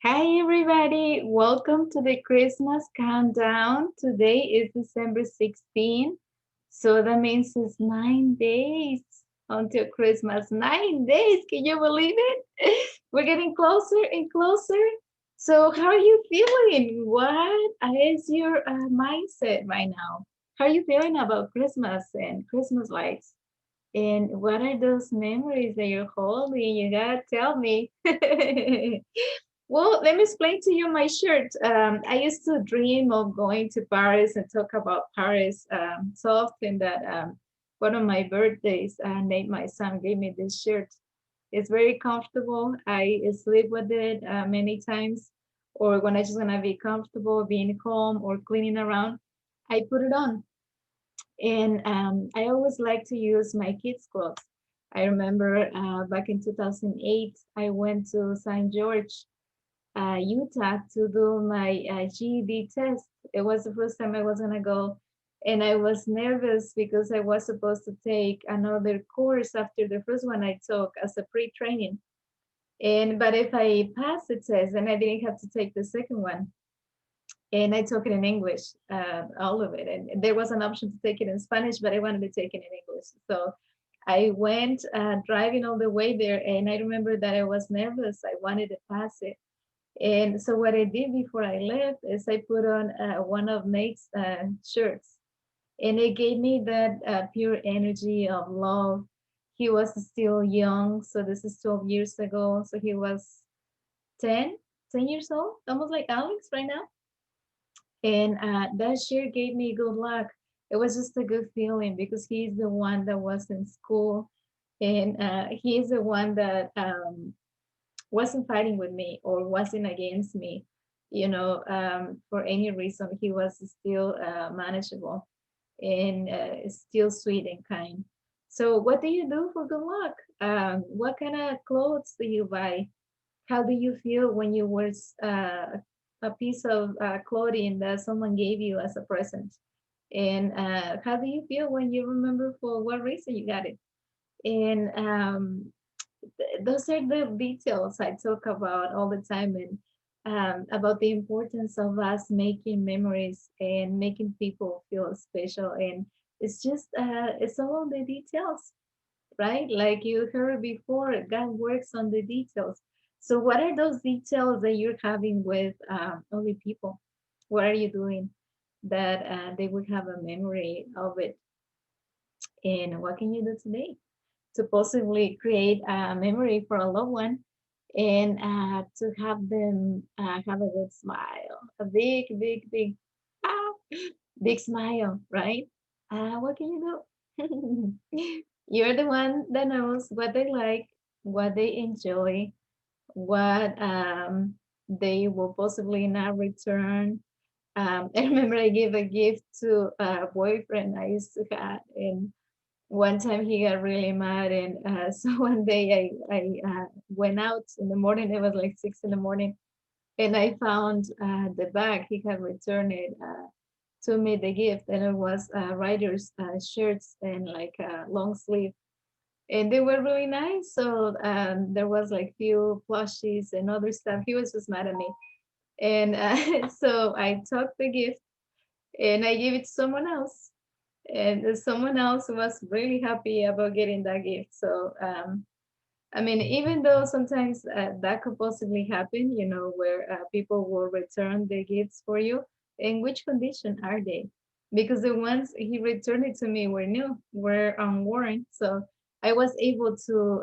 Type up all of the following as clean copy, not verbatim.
Hi, everybody. Welcome to the Christmas Countdown. Today is December 16th. So that means it's 9 days until Christmas. 9 days. Can you believe it? We're getting closer and closer. So, how are you feeling? What is your mindset right now? How are you feeling about Christmas and Christmas lights? And what are those memories that you're holding? You gotta tell me. Well, let me explain to you my shirt. I used to dream of going to Paris and talk about Paris so often that one of my birthdays, Nate, my son, gave me this shirt. It's very comfortable. I sleep with it many times, or when I just wanna be comfortable, being home or cleaning around, I put it on. And I always like to use my kids' clothes. I remember back in 2008, I went to St. George, Utah to do my GED test. It was the first time I was gonna go, and I was nervous because I was supposed to take another course after the first one I took as a pre-training. And but if I passed the test, then I didn't have to take the second one. And I took it in English, all of it. And there was an option to take it in Spanish, but I wanted to take it in English. So I went driving all the way there, and I remember that I was nervous. I wanted to pass it. And so what I did before I left is I put on one of Nate's shirts, and it gave me that pure energy of love. He was still young, so this is 12 years ago. So he was 10, 10 years old, almost like Alex right now. And that shirt gave me good luck. It was just a good feeling because he's the one that was in school, and he's the one that wasn't fighting with me or wasn't against me, for any reason. He was still manageable and still sweet and kind. So, what do you do for good luck? What kind of clothes do you buy? How do you feel when you wear a piece of clothing that someone gave you as a present? And how do you feel when you remember for what reason you got it? And those are the details I talk about all the time, and about the importance of us making memories and making people feel special. And it's all on the details, right? Like you heard before, God works on the details. So, what are those details that you're having with other people? What are you doing that they would have a memory of it? And what can you do today to possibly create a memory for a loved one and to have them have a good smile, a big, big, big, ah, big smile, right? What can you do? You're the one that knows what they like, what they enjoy, what they will possibly not return. I remember I gave a gift to a boyfriend I used to have, and one time he got really mad, and so one day I went out in the morning. It was like 6 in the morning, and I found the bag. He had returned it to me, the gift, and it was writers shirts and like long sleeve, and they were really nice. So there was like few plushies and other stuff. He was just mad at me, and so I took the gift and I gave it to someone else, and someone else was really happy about getting that gift. So I mean, even though sometimes that could possibly happen, where people will return the gifts for you, in which condition are they? Because the ones he returned it to me were new, were unworn. So I was able to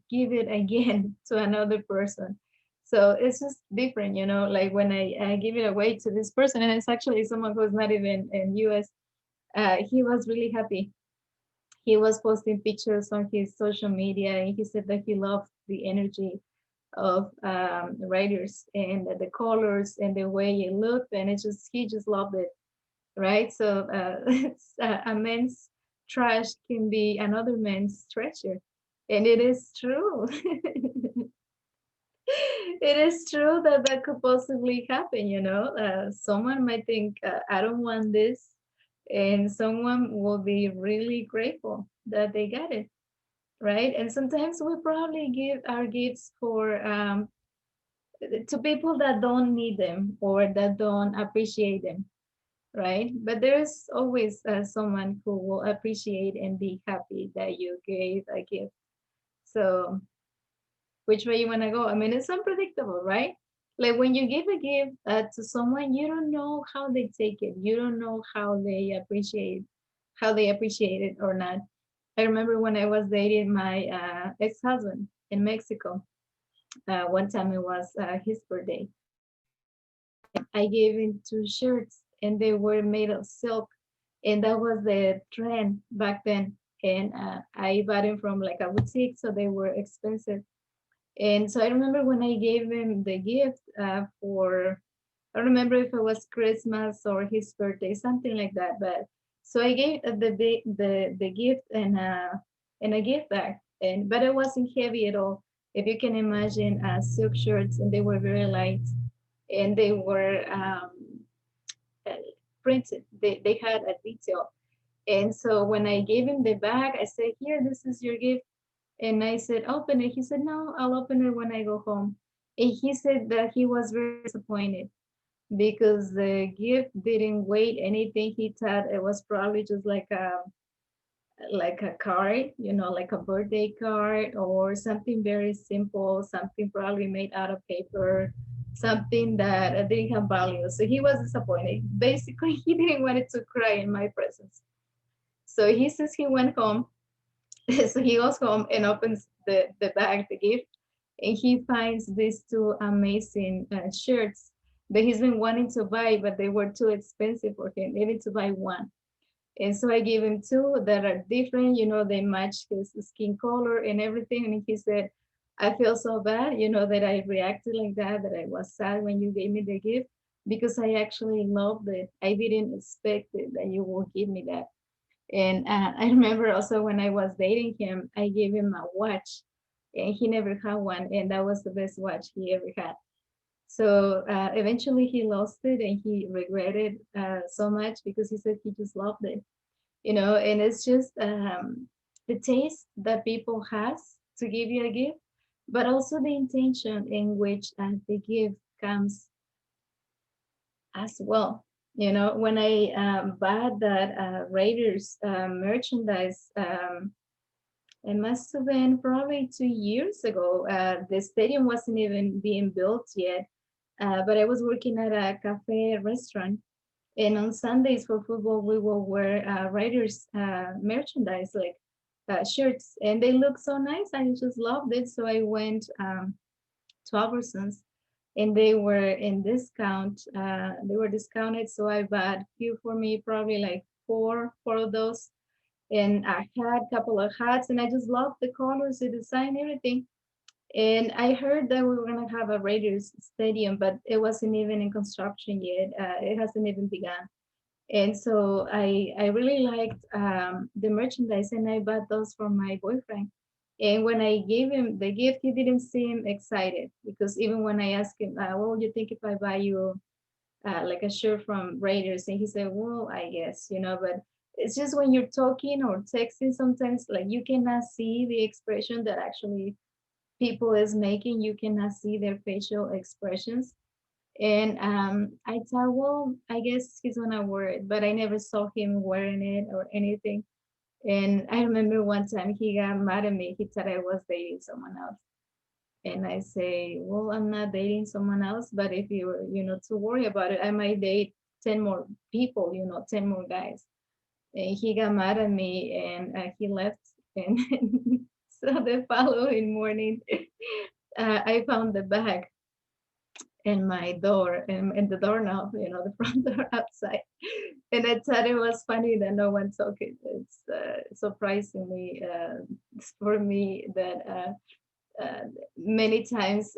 give it again to another person. So it's just different, like when I give it away to this person, and it's actually someone who's not even in US, he was really happy. He was posting pictures on his social media, and he said that he loved the energy of the writers and the colors and the way it looked, and he just loved it, right? So a man's trash can be another man's treasure, and it is true. It is true that that could possibly happen. Someone might think, I don't want this, and someone will be really grateful that they got it, right? And sometimes we probably give our gifts for to people that don't need them or that don't appreciate them, right? But there's always someone who will appreciate and be happy that you gave a gift. So which way you want to go? I mean, it's unpredictable, right? Like when you give a gift to someone, you don't know how they take it. You don't know how they appreciate it or not. I remember when I was dating my ex-husband in Mexico. One time it was his birthday, and I gave him two shirts, and they were made of silk, and that was the trend back then. And I bought them from like a boutique, so they were expensive. And so I remember when I gave him the gift for, I don't remember if it was Christmas or his birthday, something like that. But so I gave the gift in a gift bag, and but it wasn't heavy at all. If you can imagine, silk shirts, and they were very light, and they were uh, printed. They had a detail. And so when I gave him the bag, I said, "Here, this is your gift." And I said, "Open it." He said, "No, I'll open it when I go home." And he said that he was very disappointed because the gift didn't weigh anything. He thought it was probably just like a card, like a birthday card or something very simple, something probably made out of paper, something that didn't have value. So he was disappointed. Basically, he didn't want to cry in my presence. So he says he went home. So he goes home and opens the bag, the gift, and he finds these two amazing shirts that he's been wanting to buy, but they were too expensive for him, even to buy one. And so I gave him two that are different, they match his skin color and everything. And he said, "I feel so bad, that I reacted like that I was sad when you gave me the gift because I actually loved it. I didn't expect it that you would give me that." And I remember also when I was dating him, I gave him a watch and he never had one. And that was the best watch he ever had. So eventually he lost it and he regretted so much because he said he just loved it, and it's just the taste that people has to give you a gift, but also the intention in which the gift comes as well. When I bought that Raiders merchandise, it must have been probably 2 years ago. The stadium wasn't even being built yet, but I was working at a cafe restaurant. And on Sundays for football, we will wear Raiders merchandise, like shirts, and they look so nice. I just loved it. So I went to Albertsons, and they were in discount. They were discounted, so I bought few for me, probably like four of those. And I had a couple of hats, and I just loved the colors, the design, everything. And I heard that we were gonna have a Raiders stadium, but it wasn't even in construction yet. It hasn't even begun. And so I really liked the merchandise, and I bought those for my boyfriend. And when I gave him the gift, he didn't seem excited because even when I asked him, "What would you think if I buy you like a shirt from Raiders?" And he said, "Well, I guess, but it's just when you're talking or texting, sometimes like you cannot see the expression that actually people is making. You cannot see their facial expressions." And I thought, well, I guess he's gonna wear it, but I never saw him wearing it or anything. And I remember one time he got mad at me. He thought I was dating someone else. And I say, "Well, I'm not dating someone else, but if you were, to worry about it, I might date 10 more people, 10 more guys." And he got mad at me and he left. And so the following morning, I found the bag in my door and in the doorknob, the front door outside. And I thought it was funny that no one took it. It's surprisingly for me that many times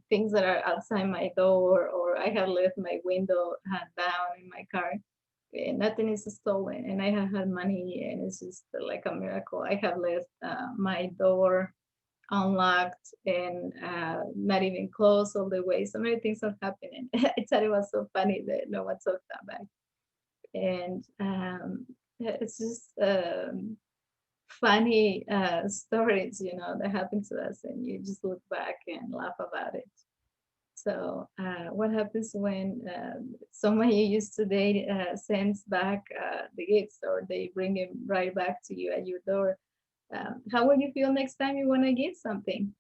things that are outside my door or I have left my window down in my car, nothing is stolen, and I have had money, and it's just like a miracle. I have left my door unlocked and not even closed all the way. So many things are happening. I thought it was so funny that no one took that back. And it's just funny stories, that happen to us, and you just look back and laugh about it. So what happens when someone you used to date sends back the gifts, or they bring it right back to you at your door? How will you feel next time you want to give something?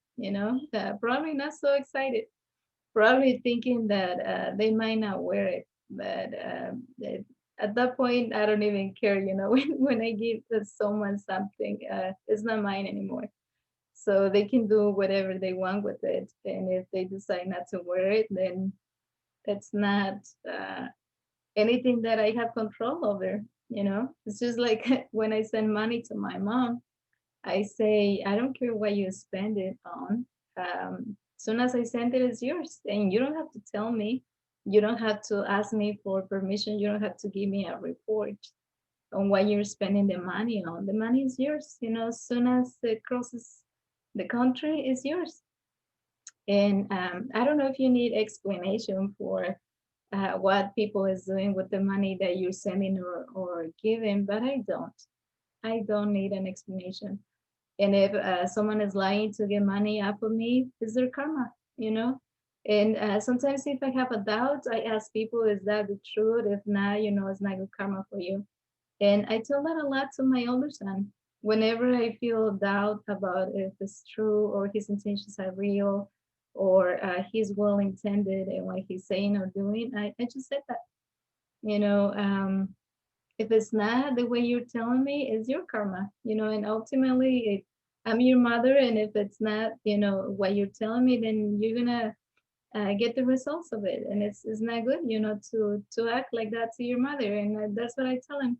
Probably not so excited. Probably thinking that they might not wear it, but at that point, I don't even care. When I give someone something, it's not mine anymore. So they can do whatever they want with it, and if they decide not to wear it, then that's not uh, anything that I have control over. It's just like when I send money to my mom, I say, I don't care what you spend it on. Soon as I send it, it's yours. And you don't have to tell me. You don't have to ask me for permission. You don't have to give me a report on what you're spending the money on. The money is yours. As soon as it crosses the country, it's yours. And I don't know if you need explanation for what people is doing with the money that you're sending or giving, but I don't. I don't need an explanation. And if someone is lying to get money out of me, it's their karma, you know. And sometimes if I have a doubt, I ask people, is that the truth? If not, it's not good karma for you. And I tell that a lot to my older son. Whenever I feel doubt about if it's true or his intentions are real or he's well intended in what he's saying or doing, I just said that, you know. If it's not the way you're telling me, it's your karma, and ultimately I'm your mother, and if it's not, what you're telling me, then you're gonna get the results of it, and it's not good, to act like that to your mother, and that's what I tell him,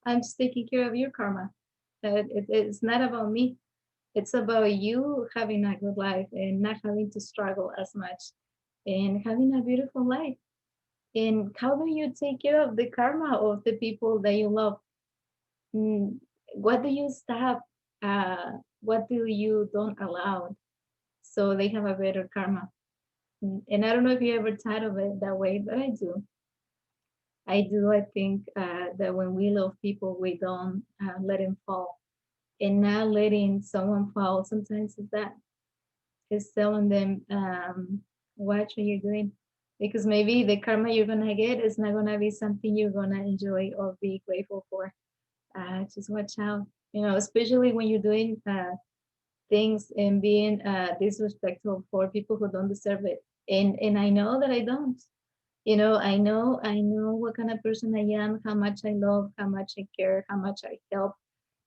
I'm just taking care of your karma. That it's not about me. It's about you having a good life and not having to struggle as much and having a beautiful life. And how do you take care of the karma of the people that you love? Mm, what do you stop? What do you don't allow so they have a better karma? And I don't know if you ever thought of it that way, but I do. I do. I think that when we love people, we don't let them fall. And not letting someone fall sometimes is that is telling them, watch what you're doing. Because maybe the karma you're gonna get is not gonna be something you're gonna enjoy or be grateful for. Just watch out, especially when you're doing things and being disrespectful for people who don't deserve it. And I know that I don't. I know what kind of person I am, how much I love, how much I care, how much I help,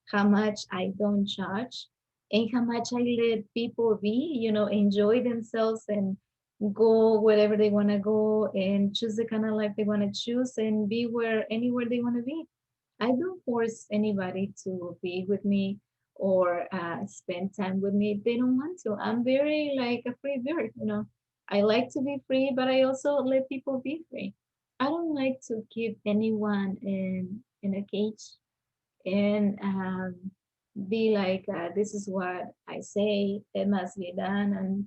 how much I don't judge, and how much I let people be, enjoy themselves and go wherever they want to go and choose the kind of life they want to choose and be anywhere they want to be. I don't force anybody to be with me or spend time with me if they don't want to. I'm very like a free bird. I like to be free, but I also let people be free. I don't like to keep anyone in a cage and be like, this is what I say, it must be done. And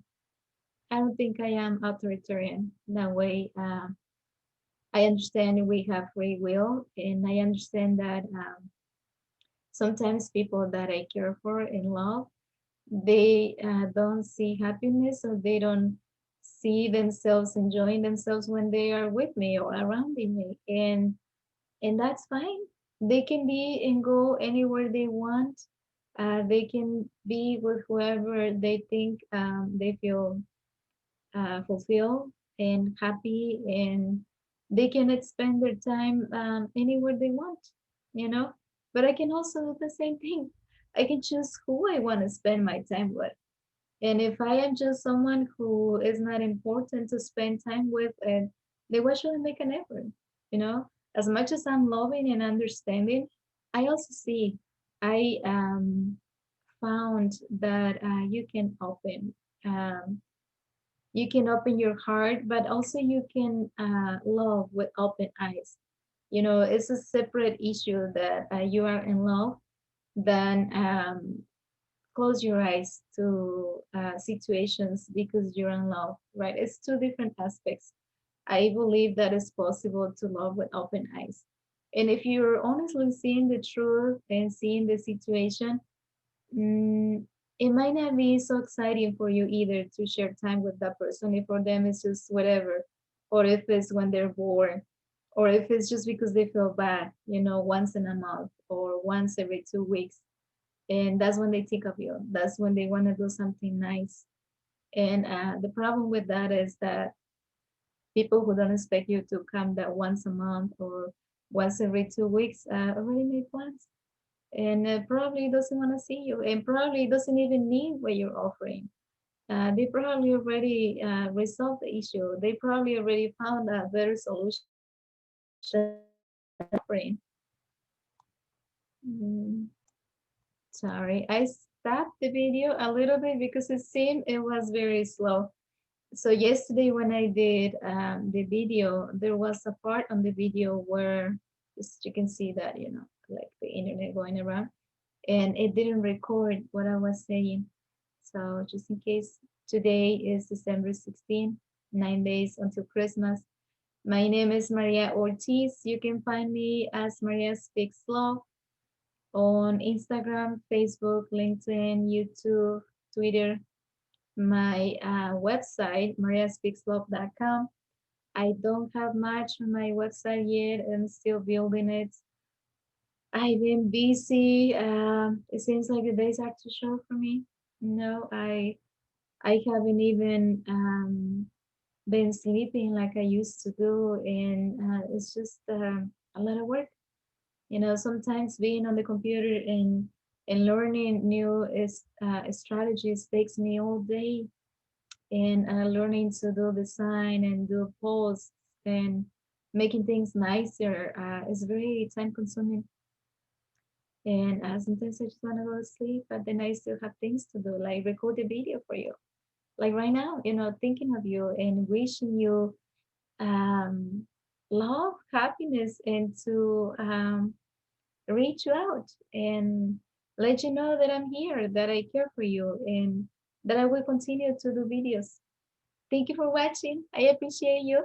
I don't think I am authoritarian that way. I understand we have free will, and I understand that sometimes people that I care for and love, they don't see happiness or they don't see themselves enjoying themselves when they are with me or around me. And that's fine. They can be and go anywhere they want. They can be with whoever they think they feel fulfilled and happy, and they can spend their time anywhere they want, you know. But I can also do the same thing. I can choose who I want to spend my time with. And if I am just someone who is not important to spend time with, and then why should I make an effort? As much as I'm loving and understanding, I also see I found that you can open your heart, but also you can love with open eyes. It's a separate issue that you are in love, then close your eyes to situations because you're in love, right? It's two different aspects. I believe that it's possible to love with open eyes. And if you're honestly seeing the truth and seeing the situation, mm, it might not be so exciting for you either to share time with that person if for them it's just whatever, or if it's when they're bored, or if it's just because they feel bad, once in a month or once every 2 weeks. And that's when they think of you. That's when they want to do something nice. And the problem with that is that people who don't expect you to come that once a month or once every 2 weeks already made plans, and probably doesn't want to see you, and probably doesn't even need what you're offering. They probably already resolved the issue. They probably already found a better solution offering. Mm, sorry, I stopped the video a little bit because it seemed it was very slow. So yesterday when I did the video, there was a part on the video where just you can see that, like the internet going around, and it didn't record what I was saying. So just in case, today is December 16, 9 days until Christmas. My name is Maria Ortiz. You can find me as Maria Speaks Love on Instagram, Facebook, LinkedIn, YouTube, Twitter. My website, mariaspeakslove.com. I don't have much on my website yet. I'm still building it. I've been busy. It seems like the days are too short for me. No, I haven't even been sleeping like I used to do, and it's just a lot of work. Sometimes being on the computer and learning new strategies takes me all day, and learning to do design and do posts and making things nicer is very time consuming. And sometimes I just want to go to sleep, but then I still have things to do, like record a video for you. Like right now, thinking of you and wishing you um, love, happiness, and to reach you out and let you know that I'm here, that I care for you, and that I will continue to do videos. Thank you for watching. I appreciate you.